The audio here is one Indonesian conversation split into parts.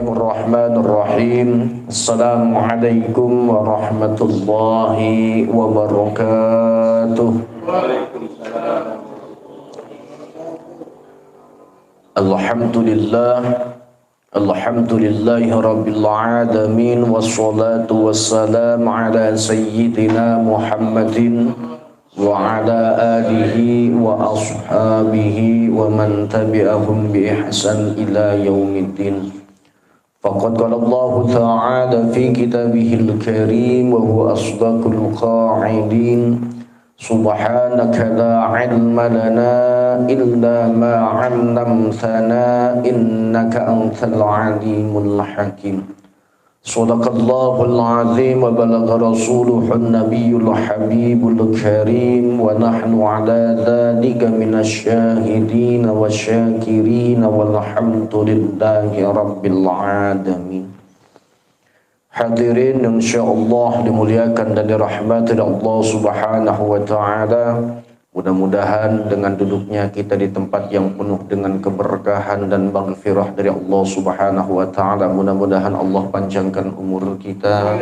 Bismillahirrahmanirrahim. Assalamualaikum warahmatullahi wabarakatuh. Alhamdulillah. Alhamdulillahi rabbil alamin. Wassalatu wassalamu ala sayyidina Muhammadin wa ala alihi wa ashabihi wa man tabi'ahum bi ihsan ila yaumiddin. Faqad qala Allah ta'ala fi kitabihil karim wa huwa asdaqul qa'ilin. Subhanaka la ilma lana illa ma 'allamtana innaka antal alimul hakim. Sadaqallahul azim wa balagha rasuluhun nabiyyul habibul karim wa nahnu ala dhalika minasyahidin wa syakirin walhamdulillahi rabbil alamin. Hadirin yang insyaallah dimuliakan dan dirahmati Allah Subhanahu wa taala. Mudah-mudahan dengan duduknya kita di tempat yang penuh dengan keberkahan dan maghfirah dari Allah Subhanahu wa taala, mudah-mudahan Allah panjangkan umur kita,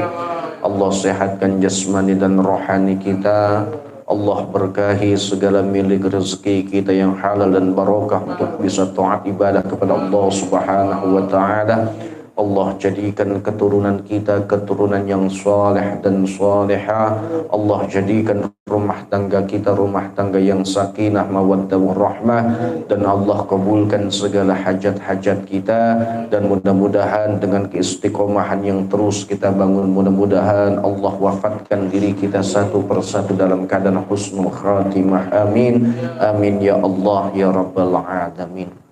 Allah sehatkan jasmani dan rohani kita, Allah berkahi segala milik rezeki kita yang halal dan barokah untuk bisa taat ibadah kepada Allah Subhanahu wa taala. Allah jadikan keturunan kita keturunan yang saleh dan salihah. Allah jadikan rumah tangga kita rumah tangga yang sakinah mawaddah warahmah, dan Allah kabulkan segala hajat-hajat kita, dan mudah-mudahan dengan keistiqomahan yang terus kita bangun, mudah-mudahan Allah wafatkan diri kita satu persatu dalam keadaan husnul khatimah. Amin amin ya Allah ya rabbal alamin.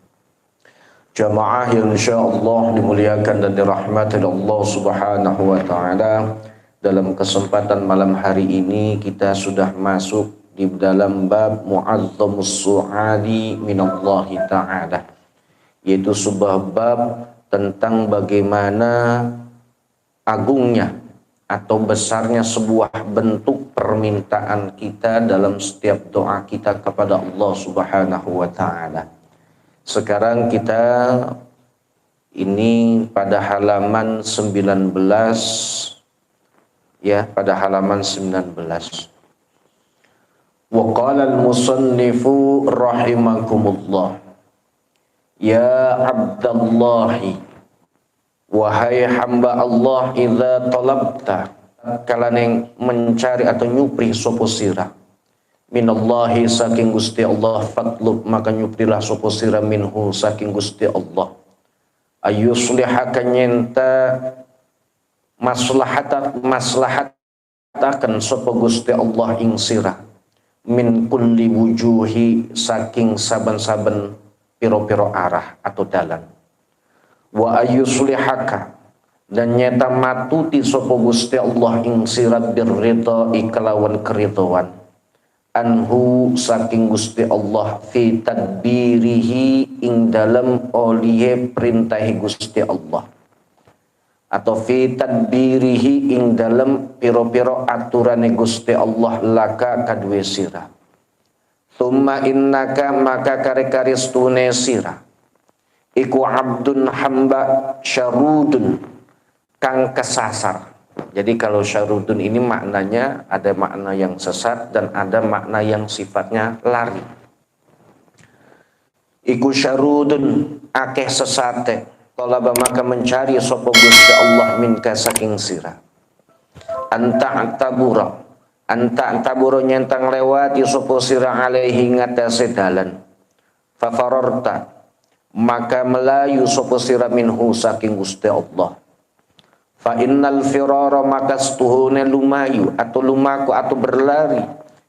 Jamaah yang insyaallah dimuliakan dan dirahmati Allah Subhanahu wa taala, dalam kesempatan malam hari ini kita sudah masuk di dalam bab mu'azzamus su'ali minallahi ta'ala, yaitu sebuah bab tentang bagaimana agungnya atau besarnya sebuah bentuk permintaan kita dalam setiap doa kita kepada Allah Subhanahu wa taala. Sekarang kita ini pada halaman 19 ya, pada halaman 19. Wa qala al-musannifu rahimakumullah, ya abdallahi, wahai hamba Allah, idza talabta, kalaning mencari atau nyupri sapa sira, minallahi saking Gusti Allah, fatlub maka nyuprilah sapa sira minhu saking Gusti Allah, ayuslihaka nyenta maslahataken sapa Gusti Allah ing sira, min kulli wujuhi saking saben-saben piro-piro arah atau dalan, wa ayuslihaka dan nyata matuti sapa Gusti Allah ing sira birridha ikalawan keridhaan, anhu saking Gusti Allah, fi tadbirihi ing dalam olihe perintahi Gusti Allah, atau fi tadbirihi ing dalam piro-piro aturane Gusti Allah laka kadwe sira. Thumma innaka maka kare-kare stune sira iku abdun hamba syarudun kang kesasar. Jadi kalau syarudun ini maknanya ada makna yang sesat dan ada makna yang sifatnya lari. Iku syarudun akeh sesate, talaba maka mencari sapa Gusti Allah minka saking sira. Anta tabura nyentang lewati sapa sira alaihi ngatasé dalan. Fafararta maka melayu sapa sira minhu saking Gusti Allah. Fa innal firara maka stuhune lumayu atau lumaku atau berlari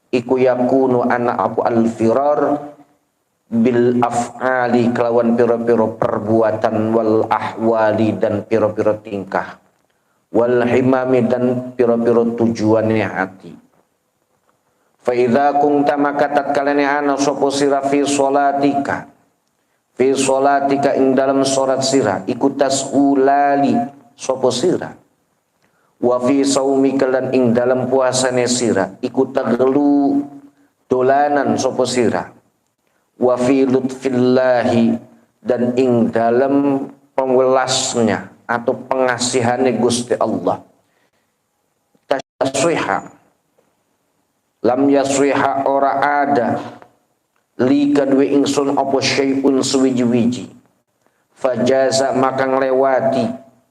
iku yakunu ana apa al firar bil af'ali kelawan piro-piro perbuatan, wal ahwali dan piro-piro tingkah, wal himami dan piro-piro tujuannya hati. Fa idza kunta maka tatkalane ana sapa sira fi sholatika ing dalam salat sira iku tasulali sopo sira, wa fi saumika lan ing dalam puasane sira iku taglu dolanan sopo sira, wa fi lutfillahi dan ing dalam pengwelasnya atau pengasihane Gusti Allah. Tasriha lam yasriha ora ada li kadwe ingsun apa syai'un suwiji-wiji fajaza maka nglewati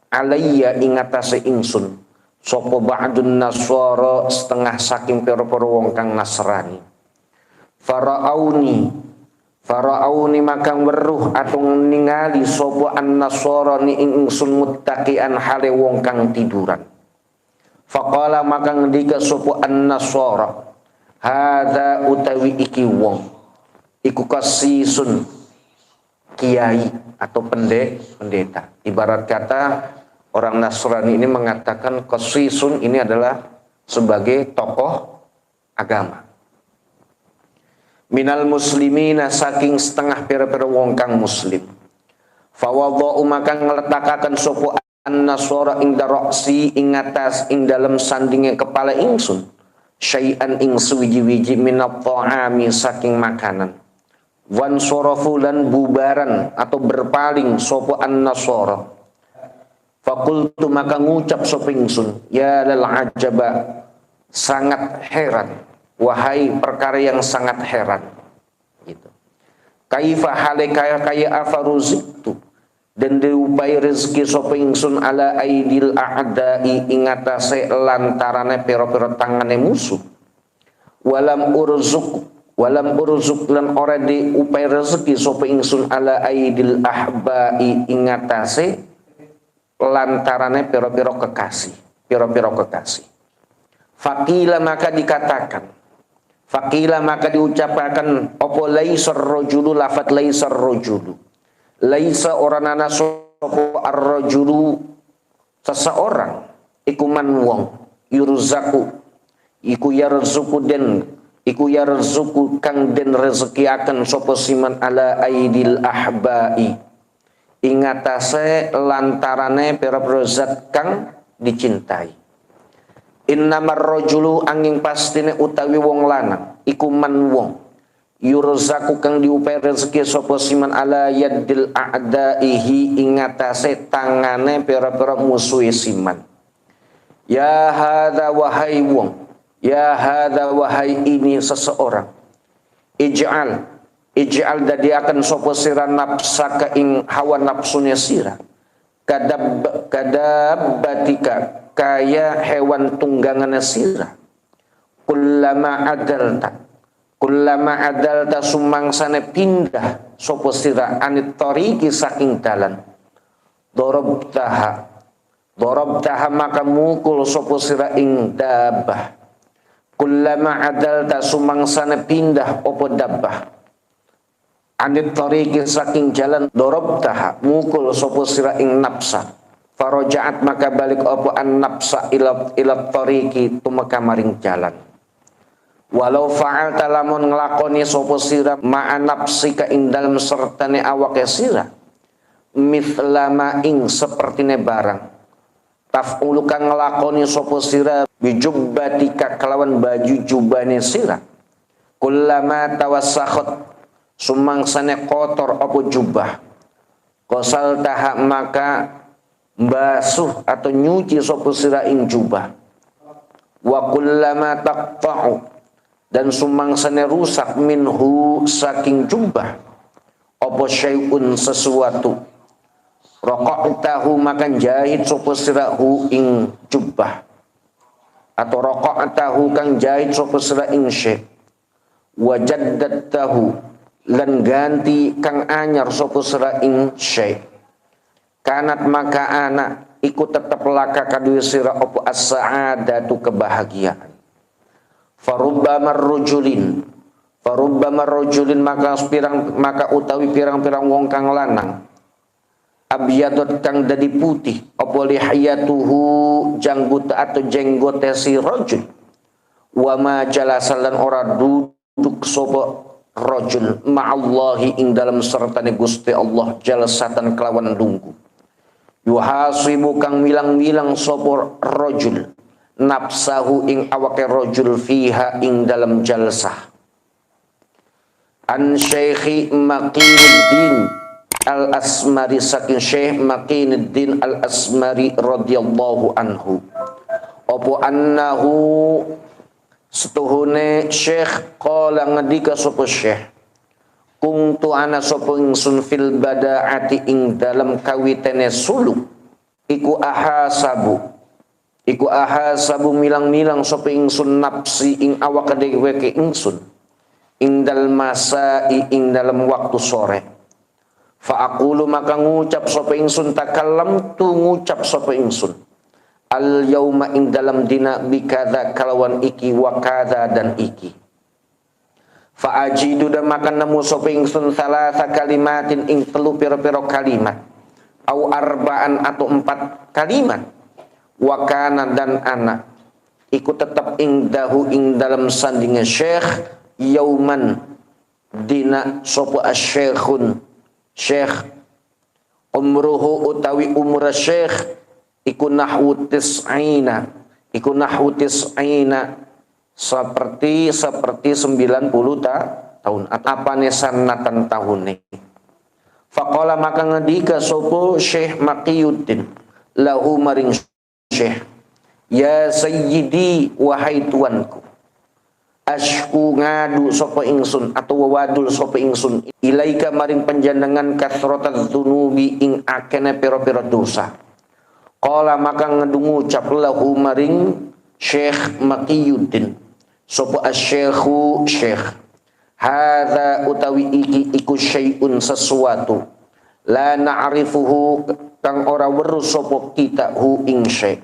alayya ing atase ingsun sapa ba'dun nasara setengah saking pira-pira wong kang Nasrani. Fara'auni maka weruh atau ningali sapa an-nasara ni ingsun muttaqian hale wong kang tiduran. Faqala maka ngendika sapa an-nasara hadza utawi iki wong iku kasisun kiai atau pendeta. Ibarat kata orang Nasrani ini mengatakan kasisun ini adalah sebagai tokoh agama. Minal muslimina saking setengah pira-pira wong kang muslim. Fawadha'u maka ngletakaken sapa an-nasara ing darasi ing atas ing dalem sandinge kepala ingsun syai'an ing suwiji-wiji minat ta'ami saking makanan. Wan sorofu lan bubaran atau berpaling sopo an-nasara. Fakultu maka ngucap sapa ingsun ya lal ajaba sangat heran wahai perkara yang sangat heran gitu. Kaifa hale kaya afaruziktu dan diupai rezeki sapa ingsun ala aidil a'dai ing atase lantarane pira-pira tangane musuh. Walam urzuk lan ora diupai rezeki sapa ingsun ala aidil ahbai ing atase lantarane pira-pira kekasih. Faqila maka dikatakan, faqila maka diucapkan apa laisar rajulu lafat laisar rajulu. Laisa orangana sapa ar-rajulu seseorang iku man wong yurzaku iku yarzuku den iku yarzuku kang den rezeki akan sapa siman ala aidil ahbai ing atase lantarane pira-pira zat kang dicintai. Innamar rajulu angin pastine utawi wong lanang iku man wong yurzaku kang diupai rezeki sapa siman ala yaddil a'daihi ing atase tangane pira-pira musuhe siman. Ya hadza wahai wong, ya hadza wahai ini seseorang. Ij'al dadi akan sapa sira nafsaka ing hawa nafsunya sira. Kadabbatika kaya hewan tunggangan sira. Kullama adalta sumangsane pindah sapa sira anit tariqi saking dalan. Dorobtaha maka mukul sapa sira ing dabah. Kullama adalta sumangsane pindah apa dabah anit tariqi saking jalan dorobtaha mukul sapa sira ing nafsa. Farajaat maka balik apa an nafsa ila tariqi tumeka maring jalan. Walau fa'alta lamun nglakoni sapa sira ma'a nafsika ing dalem sertane awake sira mithlama ing sepertine barang taf'ulu kang nglakoni sapa sira bijubbatika kelawan baju jubane sira kullama tawassakhat sumangsane kotor apa jubah kosal tahak maka basuh atau nyuci sapa sira ing jubah wa kullama taqta'u dan sumangsane rusak minhu saking jubah apa syai'un sesuatu raqa'tahu makan jahit sapa sira hu ing jubah atau raqa'tahu kang jahit sapa sira ing syai' wa jaddadtahu lan ganti kang anyar sapa sira ing syai' kanat maka anak ikut tetap laka kaduwe sira apa as-sa'adatu kebahagiaan. Farubbama rajulin maka utawi pirang-pirang wong kang lanang abyadot kang dadi putih apa lihiyatuhu janggut atau jenggote si rajul wa ma jalasalan ora duduk sapa rajul ma'allahi ing dalam sertane Gusti Allah jalasatan kelawan lungguh yuhasibu kang milang-milang sapa rajul nafsahu ing awake rajul fiha ing dalam jalsah. An Syekhi Maqiluddin Al-Asmari saking Syekh Makinuddin Al-Asmari radhiyallahu anhu. Opo annahu setuhune Syekh qala ngendika sapa Syekh, kuntu ana sapa ingsun fil badaati ing dalam kawitene suluk iku ahasabu milang-milang sapa ingsun nafsi ing awak dhewe ke ingsun indal masai ing dalam waktu sore. Fa aqulu maka ngucap sapa ingsun takallam tu ngucap sapa ingsun al yauma ing dalam dina bikadza kalawan iki wa kadza dan iki. Fa ajidu dan makan nemu sapa ingsun salasa kalimatin ing telu pira-pira kalimat au arba'an atau 4 kalimat wa kana dan ana iku tetap ing dahu ing dalam sandinge Syekh yauman dina sapa asy-syekhun Syekh umruhu utawi umur Syekh iku nahwu tis'ina seperti 90 tahun apane sanatan tahune. Faqala maka ngendika sapa Syekh Maqiyuddin lahu maring Syekh, ya sayyidi wahai tuanku, asku ngadu sapa ingsun atau wadul sapa ingsun ilaika maring panjenengan kasrataz dzunubi ing akene pira-pira dosa. Qala maka ngedungu cap lahu maring Syekh Maqiyuddin sapa asy-syekhu Syekh, hadza utawi iki iku syai'un sesuatu la na'rifuhu kang ora weruh sapa kita hu ing syai'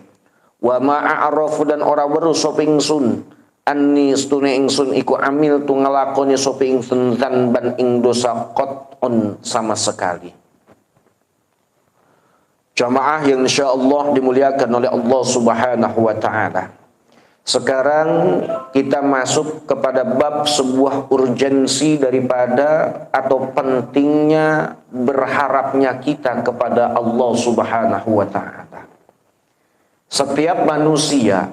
wa ma'arafu dan ora weruh sapa ingsun anni stune ingsun iku amil tu ngelakoni sapa ingsun dzanban ing dosa qat'un sama sekali. Jamaah yang insyaallah dimuliakan oleh Allah Subhanahu wa taala. Sekarang kita masuk kepada bab sebuah urgensi daripada atau pentingnya berharapnya kita kepada Allah Subhanahu wa taala. Setiap manusia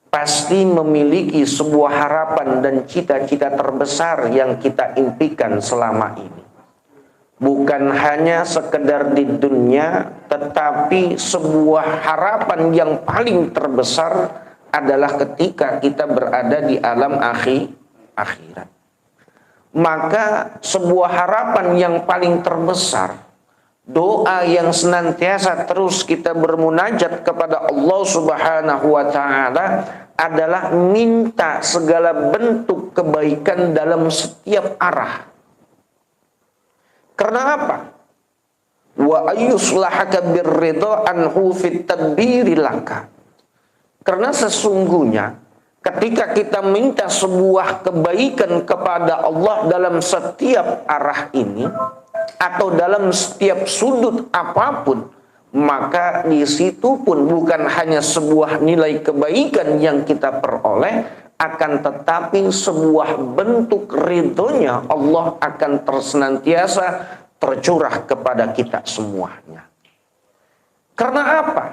pasti memiliki sebuah harapan dan cita-cita terbesar yang kita impikan selama ini. Bukan hanya sekedar di dunia, tetapi sebuah harapan yang paling terbesar adalah ketika kita berada di alam akhirat. Maka sebuah harapan yang paling terbesar, doa yang senantiasa terus kita bermunajat kepada Allah Subhanahu wa taala adalah minta segala bentuk kebaikan dalam setiap arah. Karena apa? Wa ayyuslahaka birridha anhu fit tadbiri laka. Karena sesungguhnya ketika kita minta sebuah kebaikan kepada Allah dalam setiap arah ini atau dalam setiap sudut apapun, maka di situ pun bukan hanya sebuah nilai kebaikan yang kita peroleh, akan tetapi sebuah bentuk ridhonya Allah akan tersenantiasa tercurah kepada kita semuanya. Karena apa?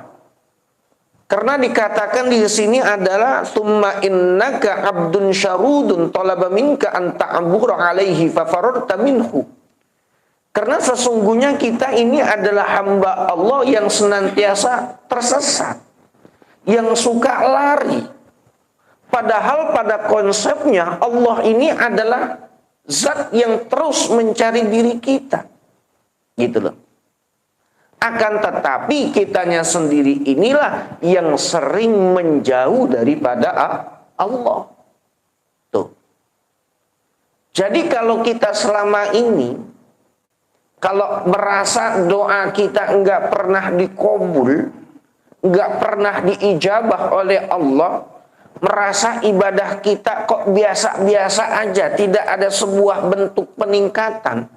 Karena dikatakan di sini adalah summa innaka abdun syarudun talaba minka an ta'bura alaihi fafararta minhu. Karena sesungguhnya kita ini adalah hamba Allah yang senantiasa tersesat, yang suka lari. Padahal pada konsepnya Allah ini adalah zat yang terus mencari diri kita. Gitu loh. Akan tetapi kitanya sendiri inilah yang sering menjauh daripada Allah. Tuh. Jadi kalau kita selama ini, kalau merasa doa kita enggak pernah dikabul, enggak pernah diijabah oleh Allah, merasa ibadah kita kok biasa-biasa aja, tidak ada sebuah bentuk peningkatan.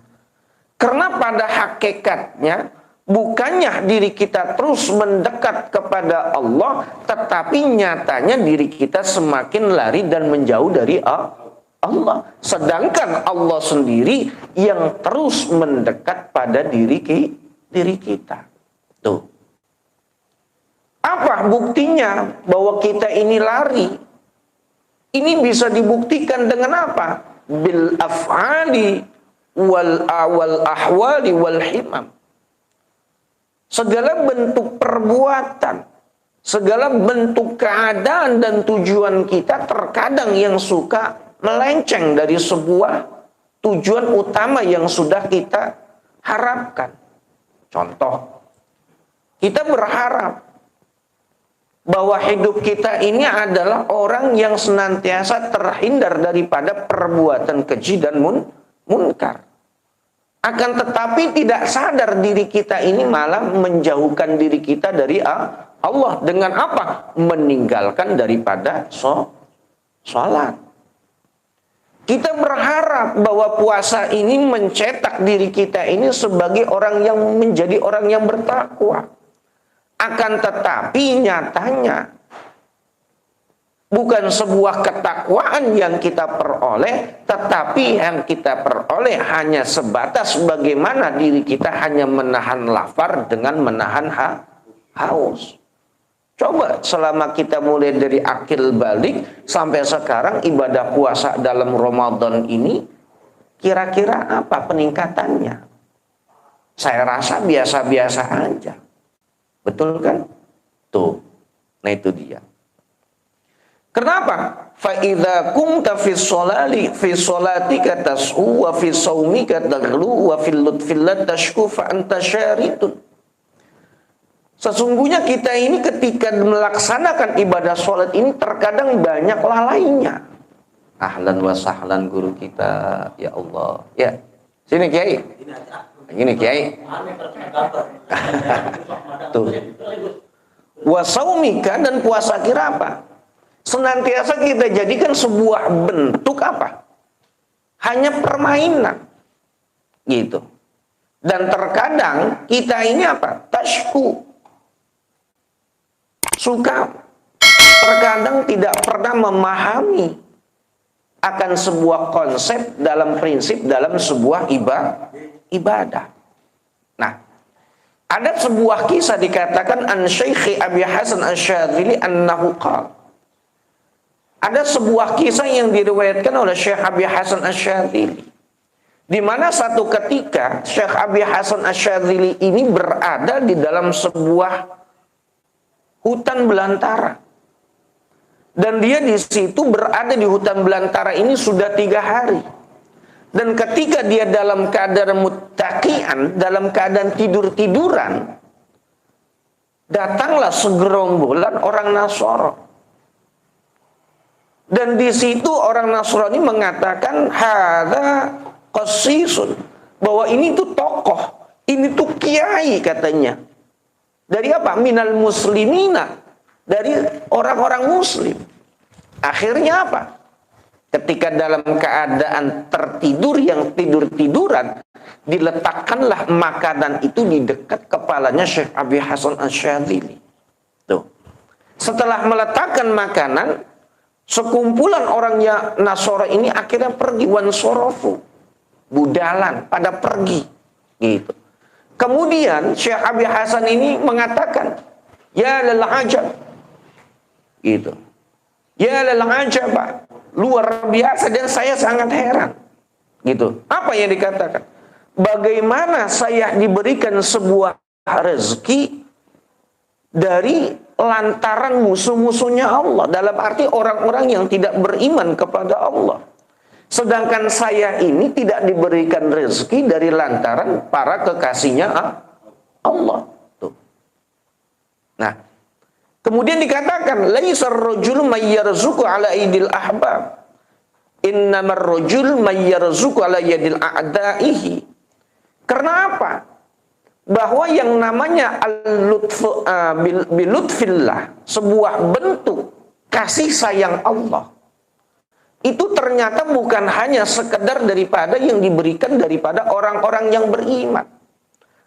Karena pada hakikatnya, bukannya diri kita terus mendekat kepada Allah, tetapi nyatanya diri kita semakin lari dan menjauh dari Allah. Sedangkan Allah sendiri yang terus mendekat pada diri kita. Tuh. Apa buktinya bahwa kita ini lari? Ini bisa dibuktikan dengan apa? Bil af'ali. wal ahwali wal himam. Segala bentuk perbuatan, segala bentuk keadaan dan tujuan kita terkadang yang suka melenceng dari sebuah tujuan utama yang sudah kita harapkan. Contoh, kita berharap bahwa hidup kita ini adalah orang yang senantiasa terhindar daripada perbuatan keji dan munkar. Akan tetapi tidak sadar diri kita ini malah menjauhkan diri kita dari Allah. Dengan apa? Meninggalkan daripada sholat. Kita berharap bahwa puasa ini mencetak diri kita ini sebagai orang yang menjadi orang yang bertakwa. Akan tetapi nyatanya bukan sebuah ketakwaan yang kita peroleh, tetapi yang kita peroleh hanya sebatas bagaimana diri kita hanya menahan lapar dengan menahan haus. Coba selama kita mulai dari akil balik sampai sekarang ibadah puasa dalam Ramadan ini, kira-kira apa peningkatannya? Saya rasa biasa-biasa aja. Betul kan? Tuh. Nah itu dia. Kenapa? Fa idza kumta fi sholatika tas'u wa fi shaumika taghlu wa fil lutfil tashku fa anta syaritun. Sesungguhnya kita ini ketika melaksanakan ibadah sholat ini terkadang banyak lalainya. Ahlan wa sahlan guru kita, ya Allah. Ya, sini Kiai. Gini Kiai. Tuh. Wasaumika, dan puasa kira apa? Senantiasa kita jadikan sebuah bentuk apa? Hanya permainan. Gitu. Dan terkadang kita ini apa? Tashku. Suka. Terkadang tidak pernah memahami akan sebuah konsep dalam prinsip dalam sebuah ibadah. Nah, ada sebuah kisah dikatakan an Syekh Abi Hasan Asy-Syadzili annahu qala. Ada sebuah kisah yang diriwayatkan oleh Syekh Abi Hasan Asy-Syadzili, di mana satu ketika Syekh Abi Hasan Asy-Syadzili ini berada di dalam sebuah hutan belantara. Dan dia di situ berada di hutan belantara ini sudah 3 hari. Dan ketika dia dalam keadaan muttaqian, dalam keadaan tidur-tiduran, datanglah segerombolan orang Nasrani. Dan di situ orang Nasrani mengatakan hadza qassisun, bahwa ini tuh tokoh, ini tuh kiai katanya. Dari apa? Minal muslimina, dari orang-orang muslim. Akhirnya apa? Ketika dalam keadaan tertidur yang tidur-tiduran, diletakkanlah makanan itu di dekat kepalanya Syekh Abi Hasan Asy-Syadzili. Tuh. Setelah meletakkan makanan, sekumpulan orangnya Nasara ini akhirnya pergi, wansorofu, budalan, pada pergi. Gitu. Kemudian Syekh Abi Hasan ini mengatakan, ya lal ajab. Gitu. Ya lal ajab, luar biasa dan saya sangat heran. Gitu. Apa yang dikatakan? Bagaimana saya diberikan sebuah rezeki dari lantaran musuh-musuhnya Allah, dalam arti orang-orang yang tidak beriman kepada Allah. Sedangkan saya ini tidak diberikan rezeki dari lantaran para kekasihnya Allah. Tuh. Nah, kemudian dikatakan laisar rajul may yarzuqu ala aidil ahbab, innamar rajul may yarzuqu ala yadil a'daihi. Karena apa? Bahwa yang namanya al-lutfu bilutfillah, sebuah bentuk kasih sayang Allah, itu ternyata bukan hanya sekedar daripada yang diberikan daripada orang-orang yang beriman.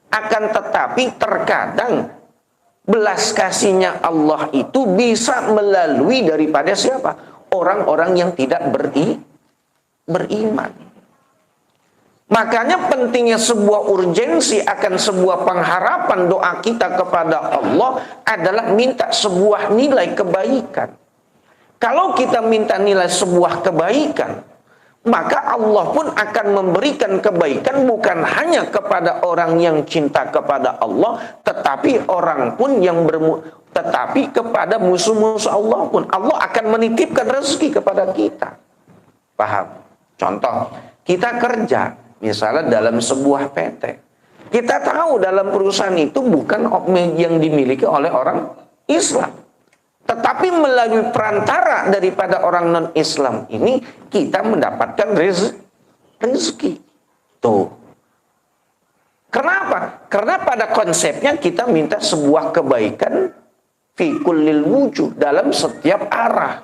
Akan tetapi terkadang belas kasihnya Allah itu bisa melalui daripada siapa? Orang-orang yang tidak beriman. Makanya pentingnya sebuah urgensi akan sebuah pengharapan doa kita kepada Allah adalah minta sebuah nilai kebaikan. Kalau kita minta nilai sebuah kebaikan, maka Allah pun akan memberikan kebaikan bukan hanya kepada orang yang cinta kepada Allah, tetapi orang pun yang tetapi kepada musuh-musuh Allah pun Allah akan menitipkan rezeki kepada kita. Paham? Contoh, kita kerja misalnya dalam sebuah PT. Kita tahu dalam perusahaan itu bukan yang dimiliki oleh orang Islam. Tetapi melalui perantara daripada orang non-Islam ini, kita mendapatkan rezeki. Tuh. Kenapa? Karena pada konsepnya kita minta sebuah kebaikan fi kullil wujuh, dalam setiap arah.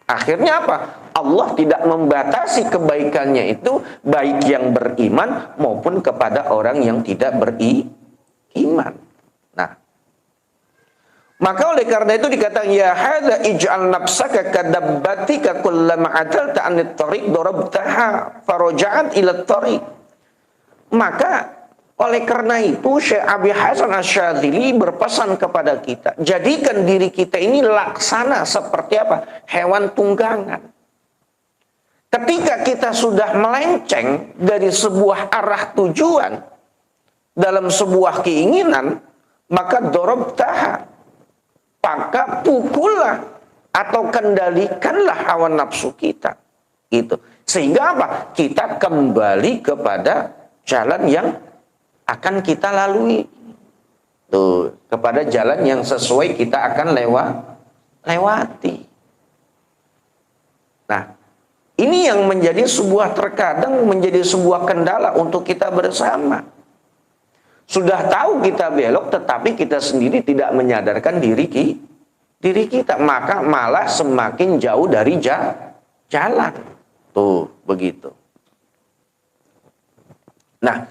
Akhirnya apa? Allah tidak membatasi kebaikannya itu baik yang beriman maupun kepada orang yang tidak beriman. Nah, maka oleh karena itu dikatakan ya hadza ij'al nafsaka kadabbatika kullama adalta 'anit tariq darabtaha faraja'at ila tariq. Maka oleh karena itu Syekh Abi Hasan Asy-Syadzili berpesan kepada kita, jadikan diri kita ini laksana seperti apa? Hewan tunggangan. Ketika kita sudah melenceng dari sebuah arah tujuan dalam sebuah keinginan, maka darabtaha, maka pukullah atau kendalikanlah hawa nafsu kita. Itu. Sehingga apa? Kita kembali kepada jalan yang akan kita lalui. Tuh, kepada jalan yang sesuai kita akan lewati. Nah, ini yang menjadi terkadang menjadi sebuah kendala untuk kita bersama. Sudah tahu kita belok, tetapi kita sendiri tidak menyadarkan diri kita, maka malah semakin jauh dari jalan. Tuh, begitu. Nah,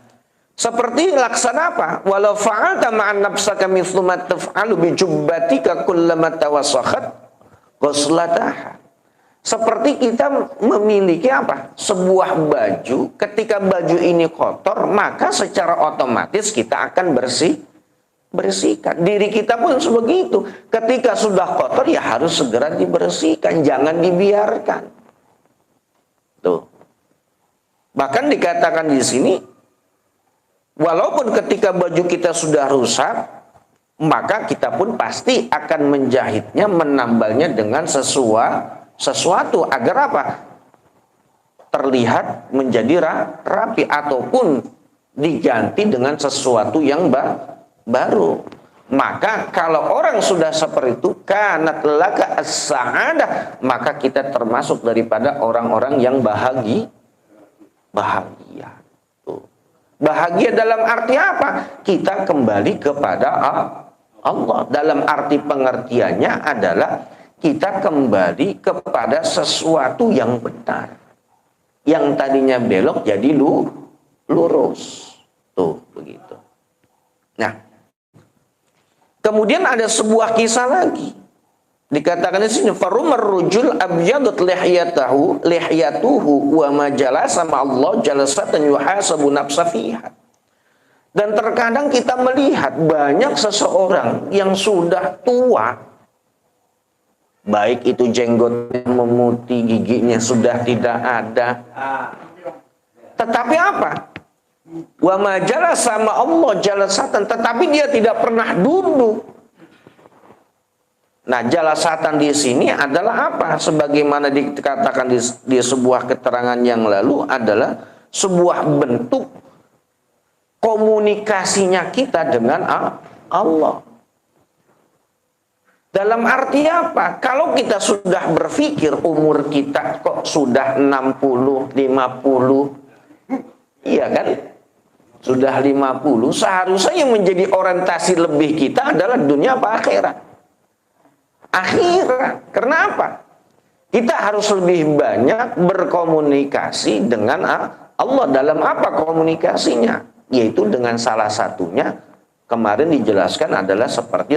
seperti laksana apa? Walau fa'alta ma'an nafsaka mithlu ma taf'alu bi jubbatika kullama tawasakhat ghuslataha. Seperti kita memiliki apa? Sebuah baju, ketika baju ini kotor, maka secara otomatis kita akan bersihkan. Diri kita pun sebegitu. Ketika sudah kotor, ya harus segera dibersihkan, jangan dibiarkan. Tuh. Bahkan dikatakan di sini, walaupun ketika baju kita sudah rusak, maka kita pun pasti akan menjahitnya, menambalnya dengan sesuatu agar apa? Terlihat menjadi rapi ataupun diganti dengan sesuatu yang baru. Maka kalau orang sudah seperti itu, kanat laka as-sa'adah, maka kita termasuk daripada orang-orang yang bahagia. Tuh. Bahagia dalam arti apa? Kita kembali kepada Allah. Dalam arti pengertiannya adalah kita kembali kepada sesuatu yang benar. Yang tadinya belok jadi lurus. Tuh, begitu. Nah, kemudian ada sebuah kisah lagi. Dikatakan di sini, farumar rujul abyadat lihyatuhu wa ma jalasa ma Allah jalasatan yuhasabu nafsa fiha. Dan terkadang kita melihat banyak seseorang yang sudah tua, baik itu jenggotnya memutih, giginya sudah tidak ada. Tetapi apa? Wa majalah sama Allah jalasatan, tetapi dia tidak pernah duduk. Nah, jalasatan di sini adalah apa? Sebagaimana dikatakan di sebuah keterangan yang lalu adalah sebuah bentuk komunikasinya kita dengan Allah. Dalam arti apa? Kalau kita sudah berpikir umur kita kok sudah 60, 50, iya kan? Sudah 50, seharusnya yang menjadi orientasi lebih kita adalah dunia apa akhirat? Akhirat. Kenapa? Kita harus lebih banyak berkomunikasi dengan Allah. Dalam apa komunikasinya? Yaitu dengan salah satunya kemarin dijelaskan adalah seperti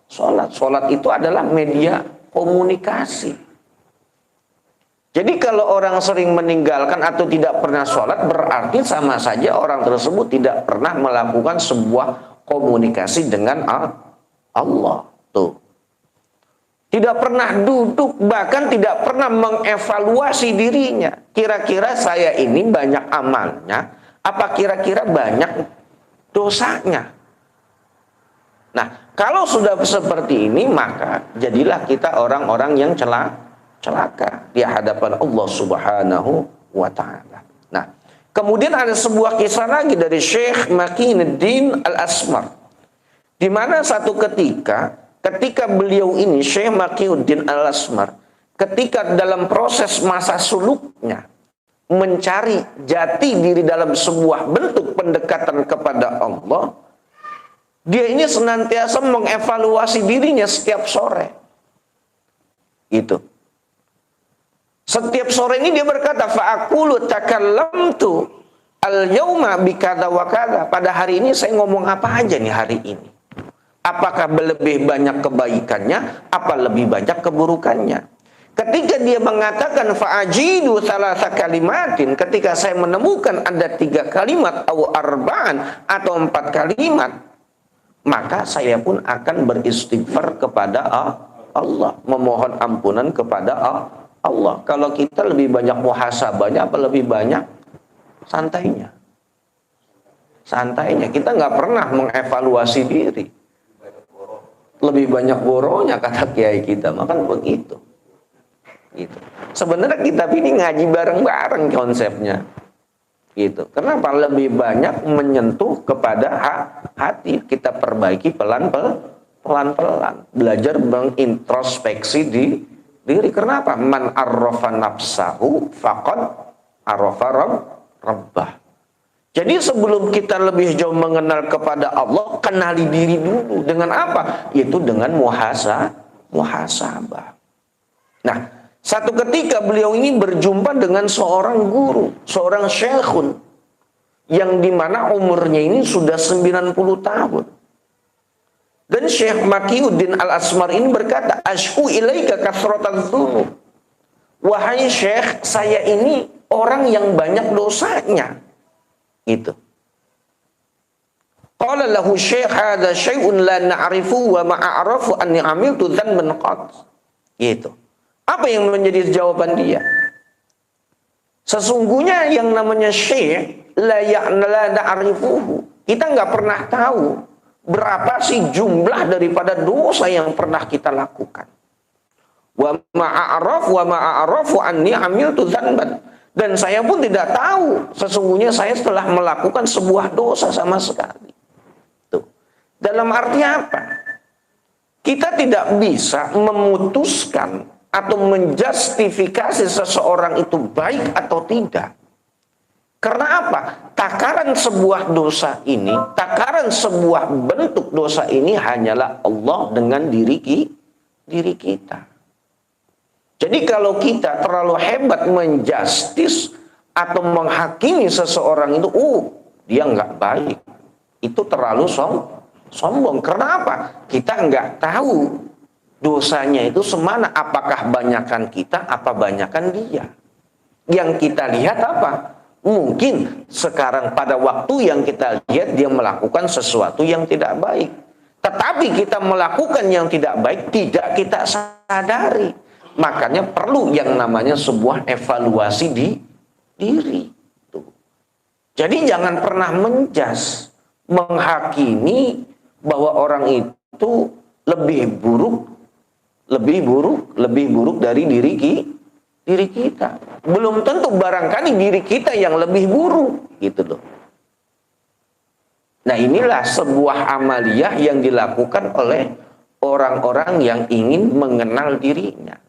sholat. Sholat itu adalah media komunikasi. Jadi kalau orang sering meninggalkan atau tidak pernah sholat, berarti sama saja orang tersebut tidak pernah melakukan sebuah komunikasi dengan Allah. Tuh. Tidak pernah duduk, bahkan tidak pernah mengevaluasi dirinya. Kira-kira saya ini banyak amalnya, apa kira-kira banyak dosanya? Nah, kalau sudah seperti ini, maka jadilah kita orang-orang yang celaka di hadapan Allah Subhanahu wa Ta'ala. Nah, kemudian ada sebuah kisah lagi dari Syekh Makinuddin Al-Asmar, di mana satu ketika beliau ini, Syekh Makinuddin Al-Asmar, ketika dalam proses masa suluknya mencari jati diri dalam sebuah bentuk pendekatan kepada Allah, dia ini senantiasa mengevaluasi dirinya setiap sore. Gitu. Setiap sore ini dia berkata, fa'aqulu takallamtu al-yawma bikada wa kada. Pada hari ini saya ngomong apa aja nih hari ini? Apakah lebih banyak kebaikannya, apa lebih banyak keburukannya? Ketika dia mengatakan fa'ajidu salasa kalimatin, ketika saya menemukan ada 3 kalimat atau arba'an atau 4 kalimat, maka saya pun akan beristighfar kepada Allah, memohon ampunan kepada Allah. Kalau kita lebih banyak muhasabahnya, apa lebih banyak santainya? Santainya, kita nggak pernah mengevaluasi diri. Lebih banyak boronya kata kiai kita, makan begitu. Gitu. Sebenarnya kitab ini ngaji bareng-bareng konsepnya. Gitu. Kenapa? Lebih banyak menyentuh kepada hati. Kita perbaiki pelan-pelan. Belajar mengintrospeksi diri. Kenapa? Man arrafa nafsahu faqad arrafa rabbah. Jadi sebelum kita lebih jauh mengenal kepada Allah, kenali diri dulu. Dengan apa? Yaitu dengan muhasabah. Nah, satu ketika beliau ini berjumpa dengan seorang guru, seorang syekhun, yang dimana umurnya ini sudah 90 tahun. Dan Syekh Makiuddin Al-Asmar ini berkata, Ashku ilaika kasratadz dzunub. Wahai Syekh, saya ini orang yang banyak dosanya. Itu. Qala lahu Syekh, hadza syai'un la na'rifu wa ma a'rafu anni 'amiltu dzanban qat. Gitu. Apa yang menjadi jawaban dia? Sesungguhnya yang namanya Syekh la na'rifuhu. Kita nggak pernah tahu berapa sih jumlah daripada dosa yang pernah kita lakukan. Wa ma a'rafu anni 'amiltu dzanban. Dan saya pun tidak tahu sesungguhnya saya telah melakukan sebuah dosa sama sekali. Tuh. Dalam arti apa? Kita tidak bisa memutuskan atau menjustifikasi seseorang itu baik atau tidak. Karena apa? Takaran sebuah dosa ini, takaran sebuah bentuk dosa ini hanyalah Allah dengan diri kita. Jadi kalau kita terlalu hebat menjustis atau menghakimi seseorang itu, dia nggak baik, itu terlalu sombong. Karena apa? Kita nggak tahu dosanya itu semana, apakah banyakan kita, apa banyakan dia. Yang kita lihat apa? Mungkin sekarang pada waktu yang kita lihat dia melakukan sesuatu yang tidak baik. Tetapi kita melakukan yang tidak baik tidak kita sadari. Makanya perlu yang namanya sebuah evaluasi di diri. Tuh. Jadi jangan pernah menghakimi bahwa orang itu lebih buruk dari diri kita. Belum tentu barangkali diri kita yang lebih buruk, gitu loh. Nah, inilah sebuah amaliyah yang dilakukan oleh orang-orang yang ingin mengenal dirinya.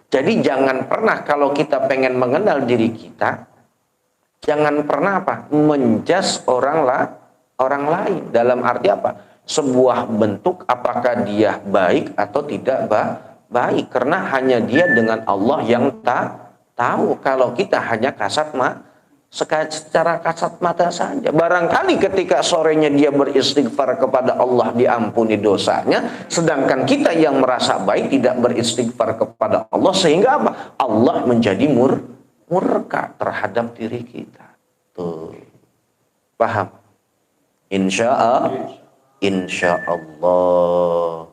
Jadi jangan pernah kalau kita pengen mengenal diri kita, jangan pernah menjudge orang lain. Dalam arti apa? Sebuah bentuk apakah dia baik atau tidak baik. Karena hanya dia dengan Allah yang tahu. Kalau kita hanya secara kasat mata saja. Barangkali ketika sorenya dia beristighfar kepada Allah diampuni dosanya, sedangkan kita yang merasa baik tidak beristighfar kepada Allah, sehingga apa? Allah menjadi murka terhadap diri kita. Tuh. Paham? Insya Allah.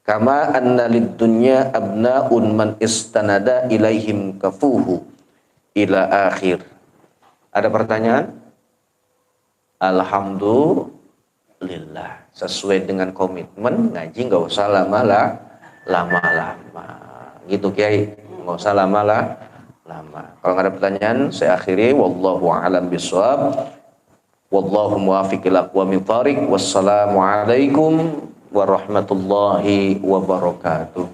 Kama anna lid dunya abnaun man istanada ilaihim kafuhu ila akhir. Ada pertanyaan? Alhamdulillah. Sesuai dengan komitmen ngaji nggak usah lama-lama. Gitu Kiai, nggak usah lama-lama. Kalau nggak ada pertanyaan, saya akhiri. Wallahu a'lam bishawab. Wallahu muwaffiq ila aqwamit thariq. Wassalamualaikum warahmatullahi wabarakatuh.